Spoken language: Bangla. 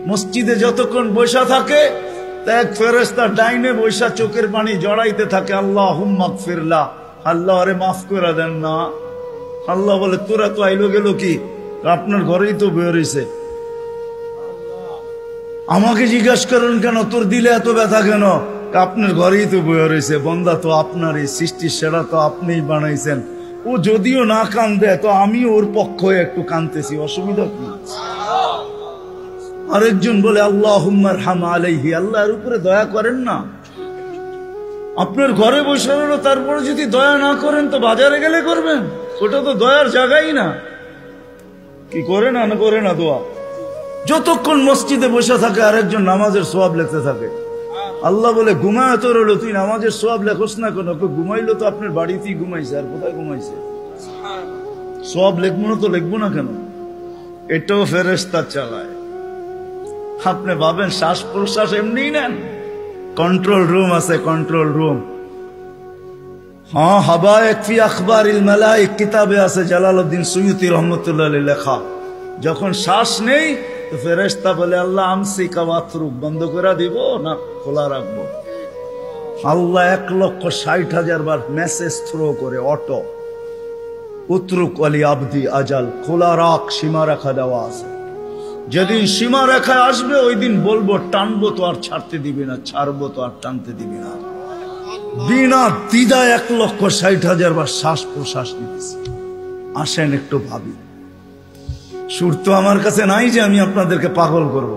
মসজিদে যতক্ষণ বসা থাকে এক ফেরেশতা ডাইনে বসা চোখের পানি জড়াইতে থাকে, আল্লাহুম্মা গফিরলা, আল্লাহ আরে মাফ করে দেন না। আল্লাহ বলে তোরা তো আইলো গেল কি, আপনার ঘরেই তো বের হইছে, আমাকে জিজ্ঞাসা করেন কেন তোর দিলে এত ব্যথা কেন? আপনার ঘরেই তো বের হইছে, বন্দা তো আপনারই সৃষ্টি, সেরা তো আপনিই বানাইছেন। ও যদিও না কান্দে তো আমি ওর পক্ষ হয়ে একটু কান্দতেছি, অসুবিধা কি? আরেকজন বলে আল্লাহুম্মা আরহাম আলাইহি, আল্লাহর উপরে দয়া করেন না। আপনার ঘরে বসে রইল, তারপরে যদি দয়া না করেন তো বাজারে গেলে করবেন, ওটা তো দয়ার জায়গাই না। কি করে না করে না দোয়া? যতক্ষণ মসজিদে বসে থাকে আরেকজন নামাজের সওয়াব লিখতে থাকে। আল্লাহ বলে ঘুমায় তো রইল, তুই নামাজের সওয়াব লেখোস না কেন? ঘুমাইলো তো আপনার বাড়িতেই ঘুমাইছে, আর কোথায় ঘুমাইছে? সওয়াব লিখবো না তো লিখবো না কেন? এটাও ফেরেশতা চালায়। আপনি ভাবেন শ্বাস প্রশ্বাস এমনি নেন? কন্ট্রোল রুম আছে, কন্ট্রোল রুম। হ্যাঁ, হাবায়েক ফি আখবারিল মালায়েক কিতাবে আছে, জালালউদ্দিন সুয়ুতি রহমাতুল্লাহ আলাইহি লেখা। যখন শ্বাস নেই তো ফেরেশতা বলে আল্লাহ আমসিকা ওয়াতরুক, বন্ধ করে দিব না খোলা রাখবো? আল্লাহ 1,60,000 বার মেসেজ থ্রো করে, অটো উতরুক আলী আবদি আজাল, খোলা রাখ, সীমা রেখা দেওয়া আছে। যেদিন সীমা রেখায় আসবে ওই দিন বলবো টানবো তো আর ছাড়তে দিবি না, ছাড়বো তো আর টানতে দিবি না। বিনা দ্বিধায় 1,60,000 বার শ্বাস প্রশ্বাস নিতেছি। আসেন একটু ভাবি। সুর তো আমার কাছে নাই যে আমি আপনাদেরকে পাগল করব।